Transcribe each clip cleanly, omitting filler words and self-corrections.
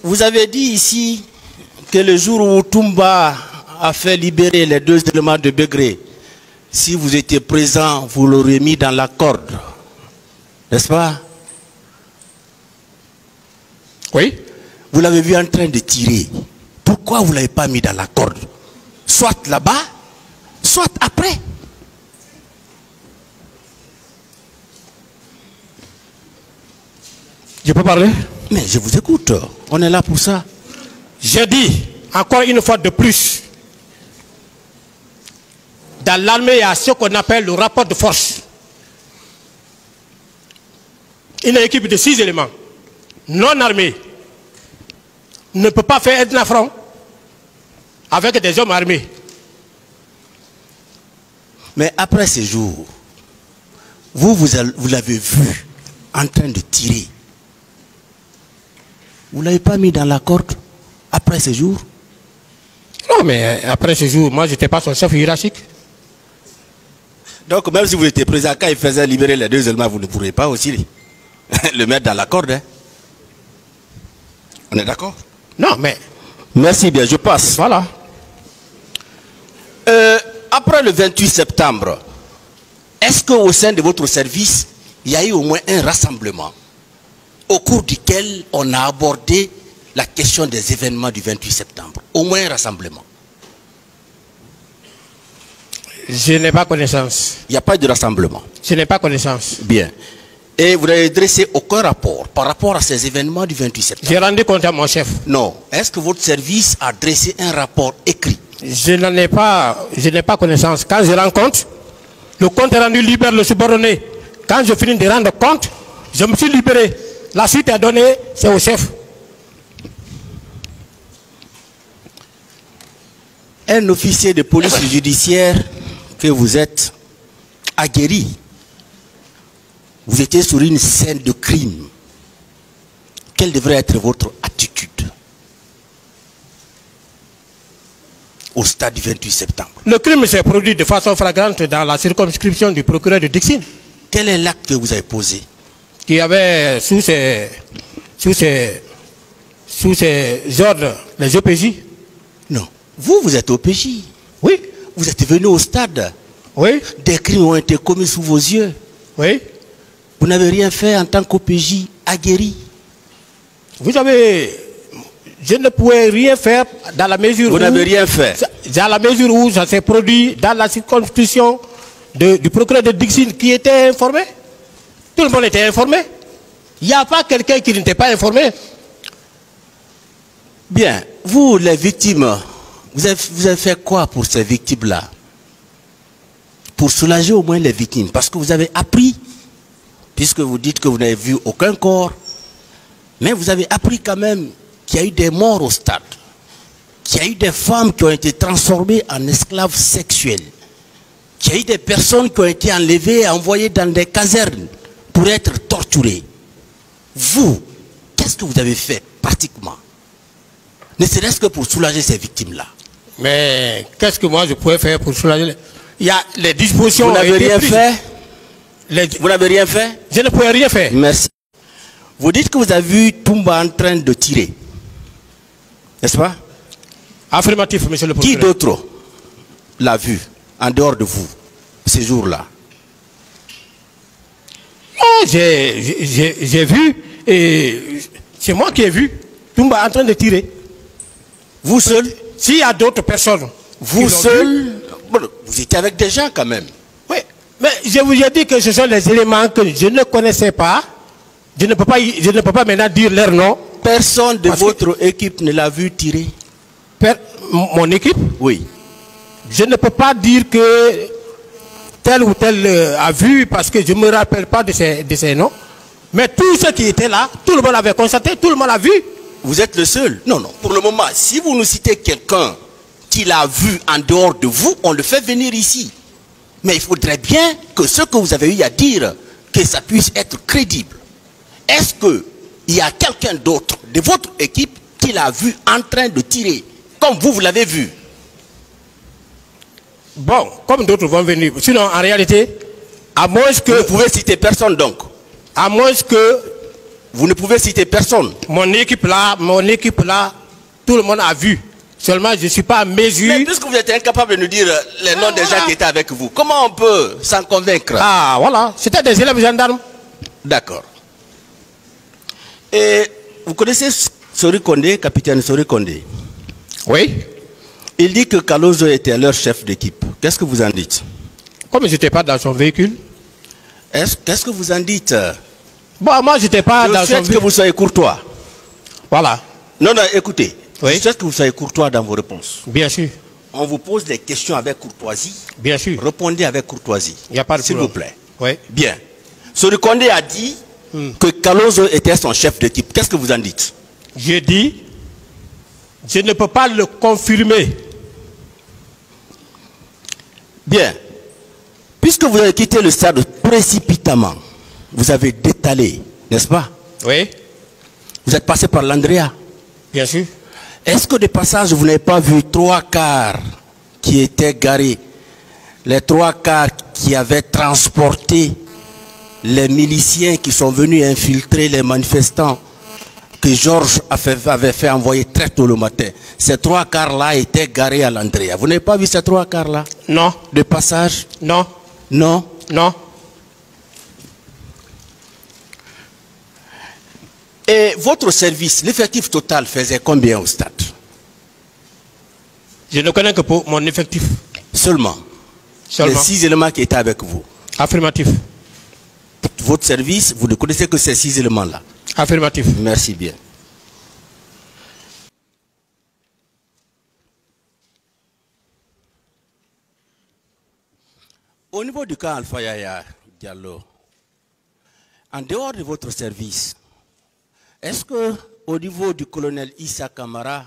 Vous avez dit ici que le jour où Toumba a fait libérer les 2 éléments de Begré, si vous étiez présent, vous l'auriez mis dans la corde. N'est-ce pas? Oui. Vous l'avez vu en train de tirer. Pourquoi vous ne l'avez pas mis dans la corde? Soit là-bas, soit après. Je peux parler? Mais je vous écoute. On est là pour ça. J'ai dit, encore une fois de plus, dans l'armée, il y a ce qu'on appelle le rapport de force. Une équipe de 6 éléments, non armés, ne peut pas faire un affront avec des hommes armés. Mais après ce jour, vous l'avez vu en train de tirer. Vous ne l'avez pas mis dans la corde après ce jour? Non, mais après ce jour, moi, je n'étais pas son chef hiérarchique. Donc, même si vous étiez présent, quand il faisait libérer les 2 éléments, vous ne pourriez pas aussi le mettre dans la corde. Hein? On est d'accord? Non, mais... Merci bien, je passe. Voilà. Après le 28 septembre, est-ce qu'au sein de votre service, il y a eu au moins un rassemblement au cours duquel on a abordé la question des événements du 28 septembre? Au moins un rassemblement. Je n'ai pas connaissance. Il n'y a pas de rassemblement. Je n'ai pas connaissance. Bien. Et vous n'avez dressé aucun rapport par rapport à ces événements du 28 septembre? J'ai rendu compte à mon chef. Non. Est-ce que votre service a dressé un rapport écrit? Je n'ai pas connaissance. Quand je rends compte, le compte est rendu, libère le subordonné. Quand je finis de rendre compte, je me suis libéré. La suite est donnée, c'est au chef. Un officier de police judiciaire que vous êtes aguerri, vous étiez sur une scène de crime. Quelle devrait être votre attitude au stade du 28 septembre? Le crime s'est produit de façon flagrante dans la circonscription du procureur de Dixine. Quel est l'acte que vous avez posé? Qui avait sous ses ordres les OPJ. Non. Vous êtes OPJ. Oui. Vous êtes venu au stade. Oui. Des crimes ont été commis sous vos yeux. Oui. Vous n'avez rien fait en tant qu'OPJ aguerri. Vous savez, je ne pouvais rien faire dans la mesure où... Vous n'avez rien fait. Dans la mesure où ça s'est produit dans la circonscription du procureur de Dixine qui était informé. Tout le monde était informé. Il n'y a pas quelqu'un qui n'était pas informé. Bien. Vous, les victimes, vous avez fait quoi pour ces victimes-là? Pour soulager au moins les victimes. Parce que vous avez appris, puisque vous dites que vous n'avez vu aucun corps, mais vous avez appris quand même qu'il y a eu des morts au stade, qu'il y a eu des femmes qui ont été transformées en esclaves sexuels, qu'il y a eu des personnes qui ont été enlevées et envoyées dans des casernes pour être torturées. Vous, qu'est-ce que vous avez fait pratiquement? Ne serait-ce que pour soulager ces victimes-là. Mais qu'est-ce que moi je pouvais faire pour soulager? Il y a les dispositions... Vous n'avez rien fait? Vous n'avez rien fait? Je ne pouvais rien faire. Merci. Vous dites que vous avez vu Toumba en train de tirer. N'est-ce pas? Affirmatif, monsieur le procureur. Qui d'autre l'a vu en dehors de vous, ces jours-là? Oh, j'ai vu, et c'est moi qui ai vu Toumba en train de tirer. Vous seul? S'il y a d'autres personnes. Vous seul? Vous étiez avec des gens quand même. Oui, mais je vous ai dit que ce sont les éléments que je ne connaissais pas. Je ne peux pas maintenant dire leur nom. Personne de votre équipe ne l'a vu tirer? Mon équipe? Oui. Je ne peux pas dire que tel ou tel a vu parce que je ne me rappelle pas de ces noms. Mais tous ceux qui étaient là, tout le monde l'avait constaté, tout le monde l'a vu. Vous êtes le seul? Non, non. Pour le moment, si vous nous citez quelqu'un qui l'a vu en dehors de vous, on le fait venir ici. Mais il faudrait bien que ce que vous avez eu à dire, que ça puisse être crédible. Est-ce qu'il y a quelqu'un d'autre de votre équipe qui l'a vu en train de tirer, comme vous l'avez vu? Bon, comme d'autres vont venir. Sinon, en réalité, à moins que... Vous ne pouvez citer personne donc? À moins que Vous ne pouvez citer personne. Mon équipe là, tout le monde a vu. Seulement, je ne suis pas à mesure. Mais puisque vous êtes incapable de nous dire les noms des gens qui étaient avec vous, comment on peut s'en convaincre? Ah, voilà. C'était des élèves gendarmes. D'accord. Et vous connaissez Sori Kondé, capitaine Sori Kondé? Oui. Il dit que Kalozo était leur chef d'équipe. Qu'est-ce que vous en dites? Comme je n'étais pas dans son véhicule. Qu'est-ce que vous en dites? Bon, moi, je n'étais pas dans son véhicule. Je souhaite que vous soyez courtois. Voilà. Non, non, écoutez. Oui. Je souhaite que vous soyez courtois dans vos réponses. Bien sûr. On vous pose des questions avec courtoisie. Bien sûr. Répondez avec courtoisie. Il n'y a pas de problème. S'il vous plaît. Oui. Bien. Sori Kondé a dit que Kalozo était son chef d'équipe. Qu'est-ce que vous en dites? J'ai dit, je ne peux pas le confirmer. Bien. Puisque vous avez quitté le stade précipitamment, vous avez détalé, n'est-ce pas? Oui. Vous êtes passé par l'Andrea. Bien sûr. Est-ce que de passage, vous n'avez pas vu 3 cars qui étaient garés? Les 3 cars qui avaient transporté les miliciens qui sont venus infiltrer les manifestants que Georges avait fait envoyer très tôt le matin. Ces 3 cars-là étaient garés à l'Andrea. Vous n'avez pas vu ces 3 cars-là? Non. De passage? Non. Non? Non. Et votre service, l'effectif total faisait combien au stade? Je ne connais que pour mon effectif. Seulement. Seulement. Les 6 éléments qui étaient avec vous. Affirmatif. Votre service, vous ne connaissez que ces 6 éléments-là. Affirmatif. Merci bien. Au niveau du camp Alpha Yaya Diallo, en dehors de votre service, est-ce que au niveau du colonel Issa Kamara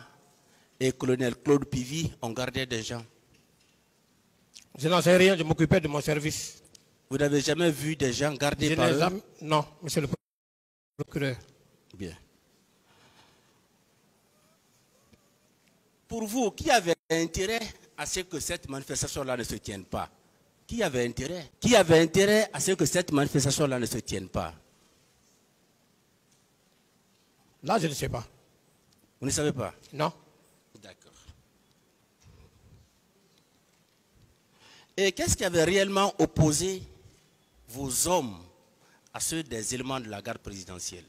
et colonel Claude Pivi, on gardait des gens? Je n'en sais rien, je m'occupais de mon service. Vous n'avez jamais vu des gens gardés par eux? Non, monsieur le procureur. Bien. Pour vous, qui avait intérêt à ce que cette manifestation-là ne se tienne pas? Qui avait intérêt? Qui avait intérêt à ce que cette manifestation-là ne se tienne pas? Là, je ne sais pas. Vous ne savez pas? Non. D'accord. Et qu'est-ce qui avait réellement opposé vos hommes à ceux des éléments de la garde présidentielle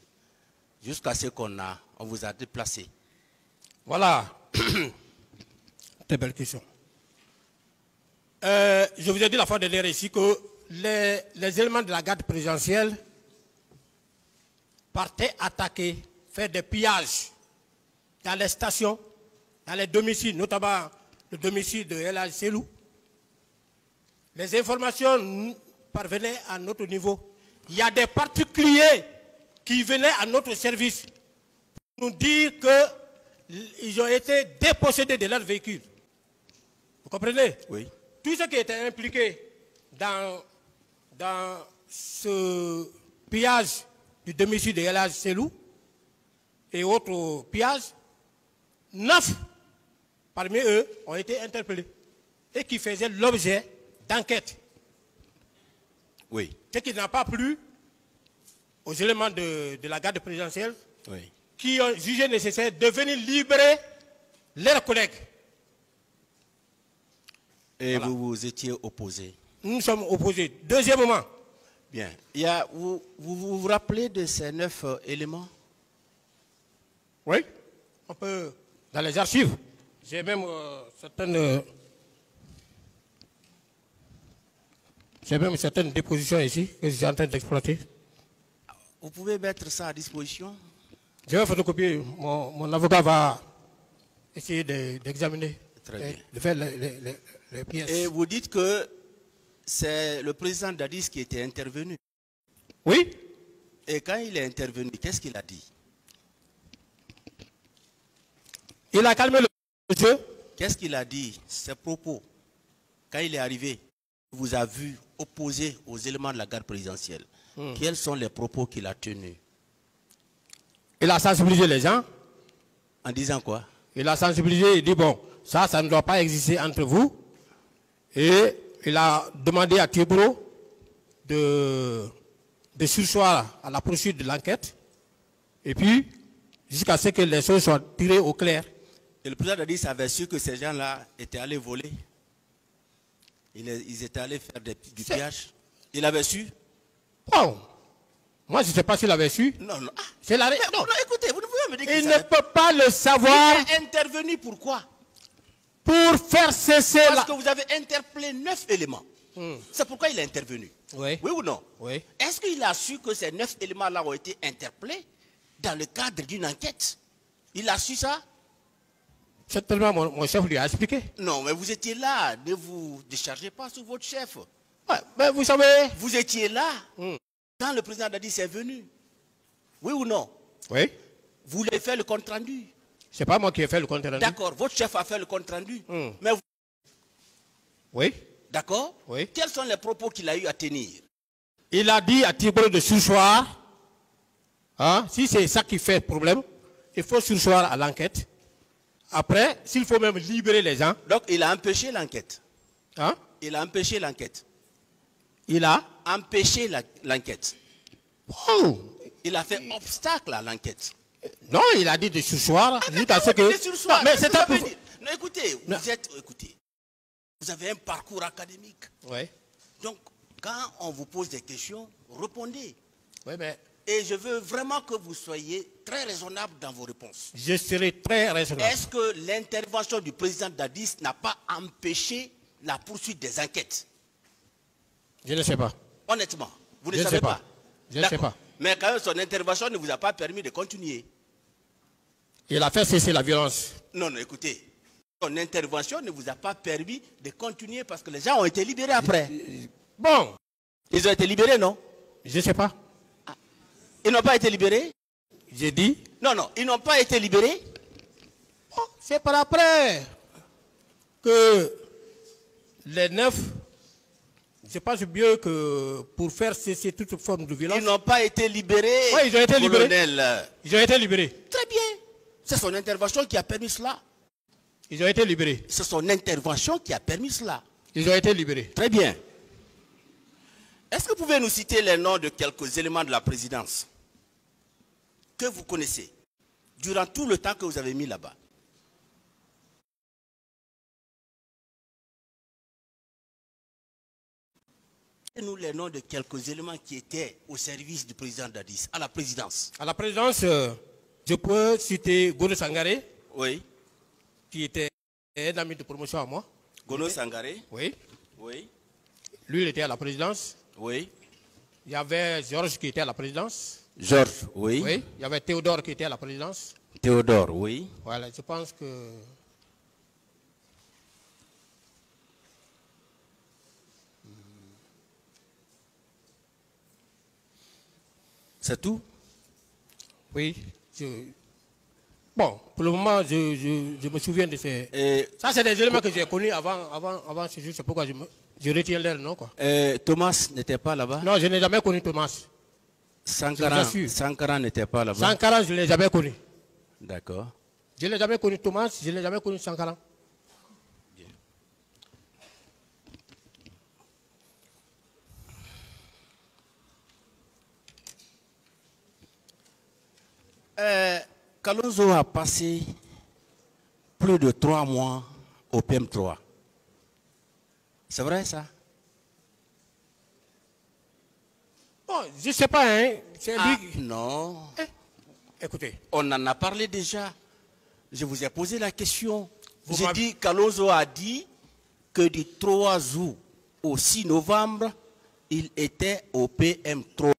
jusqu'à ce qu'on vous a déplacé? Voilà. Très belle question. Je vous ai dit la fois dernière ici que les éléments de la garde présidentielle partaient attaquer, faire des pillages dans les stations, dans les domiciles, notamment le domicile de El Hadj Selou. Les informations parvenaient à notre niveau. Il y a des particuliers qui venaient à notre service pour nous dire qu'ils ont été dépossédés de leur véhicule. Vous comprenez? Oui. Tous ceux qui étaient impliqués dans ce pillage du domicile de El Hadj Selou et autres pillages, 9 parmi eux ont été interpellés et qui faisaient l'objet d'enquête. Oui. Ce qui n'a pas plu aux éléments de la garde présidentielle, Oui. qui ont jugé nécessaire de venir libérer leurs collègues. Et Voilà. vous étiez opposé? Nous sommes opposés. Deuxièmement. Bien. Vous rappelez de ces 9 éléments? Oui. On peut, dans les archives, j'ai même certaines dépositions ici que je suis en train d'exploiter. Vous pouvez mettre ça à disposition? Je vais photocopier. Mon avocat va essayer d'examiner, de faire les pièces. Et vous dites que c'est le président Dadis qui était intervenu. Oui. Et quand il est intervenu, qu'est-ce qu'il a dit? Il a calmé le monsieur. Qu'est-ce qu'il a dit? Ses propos. Quand il est arrivé, il vous a vu opposé aux éléments de la garde présidentielle. Quels sont les propos qu'il a tenus? Il a sensibilisé les gens. En disant quoi? Il a sensibilisé, il dit bon, ça ne doit pas exister entre vous. Et il a demandé à Thiebro de surseoir à la poursuite de l'enquête Et puis, jusqu'à ce que les choses soient tirées au clair. Et le président Dadis avait su que ces gens-là étaient allés voler. Ils étaient allés faire du pillage. Il avait su. Bon, moi je ne sais pas s'il avait su. Non, non. C'est la non, écoutez, vous ne pouvez me dire il ne peut pas le savoir. Il est intervenu pourquoi? Pour faire cesser Parce que vous avez interpellé 9 éléments. C'est pourquoi il est intervenu. Oui. Oui ou non? Oui. Est-ce qu'il a su que ces 9 éléments-là ont été interpellés dans le cadre d'une enquête? Il a su ça? Certainement, mon chef lui a expliqué. Non, mais vous étiez là. Ne vous déchargez pas sur votre chef. Ouais, mais vous savez. Vous étiez là quand le président Dadis est venu. Oui ou non? Oui. Vous l'avez fait le compte rendu. C'est pas moi qui ai fait le compte rendu. D'accord, votre chef a fait le compte rendu. Mais vous... Oui. D'accord? Oui. Quels sont les propos qu'il a eu à tenir? Il a dit à titre de sursoir, hein, si c'est ça qui fait problème, il faut sursoir à l'enquête. Après, s'il faut même libérer les gens. Donc, il a empêché l'enquête. Hein? Il a empêché l'enquête. Il a empêché l'enquête. Oh. Il a fait obstacle à l'enquête. Non, il a dit de sursoir. Jusqu'à ce que... Non, mais c'est un peu... Non, écoutez, vous avez un parcours académique. Oui. Donc, quand on vous pose des questions, répondez. Oui, mais... Et je veux vraiment que vous soyez très raisonnable dans vos réponses. Je serai très raisonnable. Est-ce que l'intervention du président Dadis n'a pas empêché la poursuite des enquêtes? Je ne sais pas. Honnêtement, vous ne Je savez pas. Je ne sais pas. Mais quand même, son intervention ne vous a pas permis de continuer. Il a fait cesser la violence. Non, non, écoutez. Son intervention ne vous a pas permis de continuer parce que les gens ont été libérés après. Bon. Ils ont été libérés, non? Je ne sais pas. Ils n'ont pas été libérés? J'ai dit? Non, non, ils n'ont pas été libérés. Oh, c'est par après que les 9, je pense mieux que pour faire cesser toute forme de violence. Ils n'ont pas été libérés. Oui, ils ont été libérés. Colonel. Ils ont été libérés. Très bien. C'est son intervention qui a permis cela. Ils ont été libérés. C'est son intervention qui a permis cela. Ils ont été libérés. Très bien. Est-ce que vous pouvez nous citer les noms de quelques éléments de la présidence que vous connaissez durant tout le temps que vous avez mis là-bas? Nous les noms de quelques éléments qui étaient au service du président Dadis, à la présidence. À la présidence, je peux citer Gono Sangaré. Oui. Qui était un ami de promotion à moi. Gono Sangaré. Oui. Oui. Lui, il était à la présidence. Oui. Il y avait Georges qui était à la présidence. Georges, oui. Oui. Il y avait Théodore qui était à la présidence. Théodore, oui. Voilà, je pense que... C'est tout? Oui. Bon, pour le moment, je me souviens de ces... Ça, c'est des éléments que j'ai connus avant ce jour. C'est pourquoi je retiens leur nom, quoi. Thomas n'était pas là-bas? Non, je n'ai jamais connu Thomas. Sankara n'était pas là-bas? Sankara, je ne l'ai jamais connu. D'accord. Je n'ai jamais connu Thomas, je n'ai jamais connu Sankara. Kalonzo a passé plus de 3 mois au PM3. C'est vrai ça? Bon, je ne sais pas, hein. Non. Écoutez. On en a parlé déjà. Je vous ai posé la question. J'ai dit, Kalonzo a dit que du 3 août au 6 novembre, il était au PM3.